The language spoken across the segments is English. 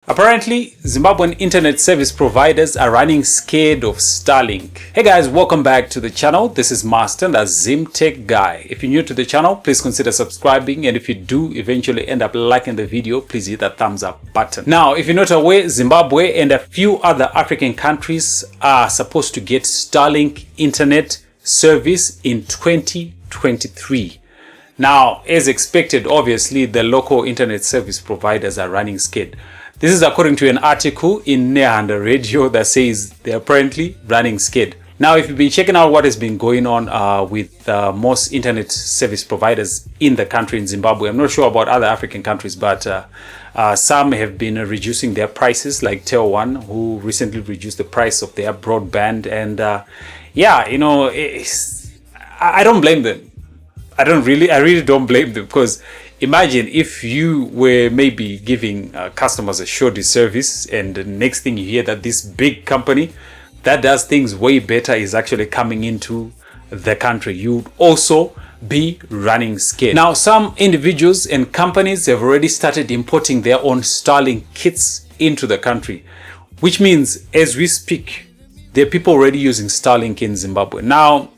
Apparently, Zimbabwean internet service providers are running scared of Starlink. Hey guys, welcome back to the channel. This is Master, the Zim Tech guy. If you're new to the channel, please consider subscribing, and if you do eventually end up liking the video, please hit that thumbs up button. Now, if you're not aware, Zimbabwe and a few other African countries are supposed to get Starlink internet service in 2023. Now, as expected, obviously, the local internet service providers are running scared. This is according to an article in Nehanda Radio that says they're apparently running scared. Now, if you've been checking out what has been going on with most internet service providers in the country in Zimbabwe, I'm not sure about other African countries, but some have been reducing their prices, like Tel One, who recently reduced the price of their broadband. And yeah, you know, I don't blame them. I really don't blame them, because imagine if you were maybe giving customers a shoddy service, and the next thing you hear that this big company that does things way better is actually coming into the country. You'd also be running scared. Now, some individuals and companies have already started importing their own Starlink kits into the country, which means as we speak, there are people already using Starlink in Zimbabwe. Now,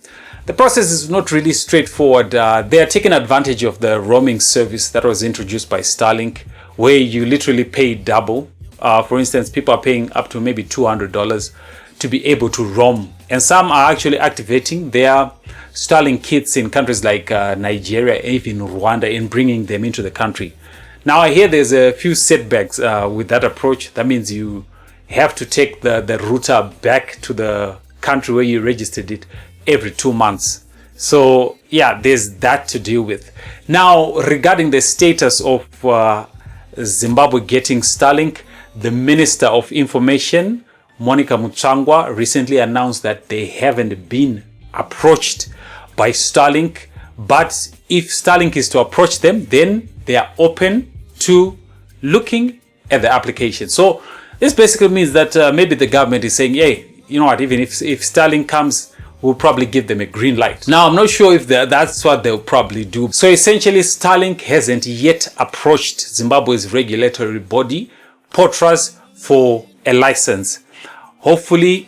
the process is not really straightforward. They are taking advantage of the roaming service that was introduced by Starlink, where you literally pay double. For instance, people are paying up to maybe $200 to be able to roam. And some are actually activating their Starlink kits in countries like Nigeria, even Rwanda, and bringing them into the country. Now, I hear there's a few setbacks with that approach. That means you have to take the router back to the country where you registered it every 2 months. So yeah, there's that to deal with. Now, regarding the status of Zimbabwe getting Starlink, the Minister of Information, Monica Mutsvangwa, recently announced that they haven't been approached by Starlink, but if Starlink is to approach them, then they are open to looking at the application. So this basically means that maybe the government is saying, hey, you know what, even if Starlink comes, we'll probably give them a green light. Now, I'm not sure if that's what they'll probably do. So essentially, Starlink hasn't yet approached Zimbabwe's regulatory body, Potras, for a license. Hopefully,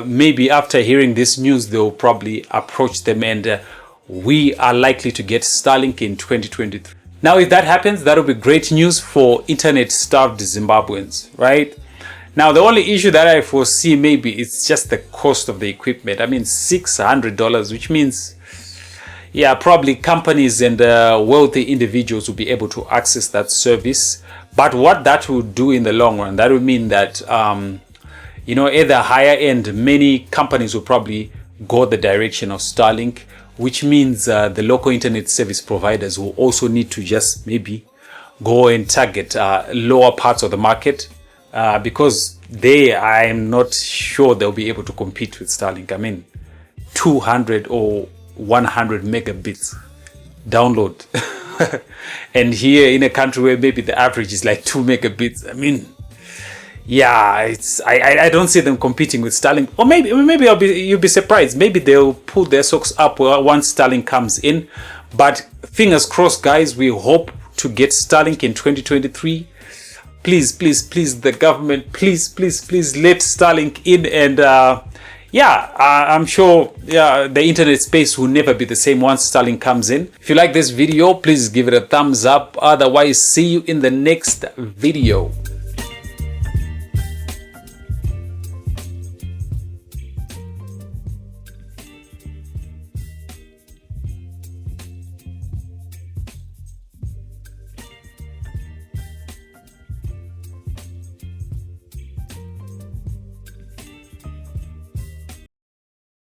maybe after hearing this news, they'll probably approach them, and we are likely to get Starlink in 2023. Now, if that happens, that'll be great news for internet-starved Zimbabweans, right? Now, the only issue that I foresee maybe it's just the cost of the equipment. I mean, $600, which means, yeah, probably companies and wealthy individuals will be able to access that service. But what that will do in the long run, that will mean that, you know, at the higher end, many companies will probably go the direction of Starlink, which means the local internet service providers will also need to just maybe go and target lower parts of the market. Because I'm not sure they'll be able to compete with Starlink. I mean, 200 or 100 megabits download. And here in a country where maybe the average is like 2 megabits, I mean, yeah, I don't see them competing with Starlink. Or maybe you'll be surprised. Maybe they'll pull their socks up once Starlink comes in. But fingers crossed, guys, we hope to get Starlink in 2023. Please, the government, please let Starlink in, and I'm sure the internet space will never be the same once Starlink comes in. If you like this video, please give it a thumbs up. Otherwise, see you in the next video.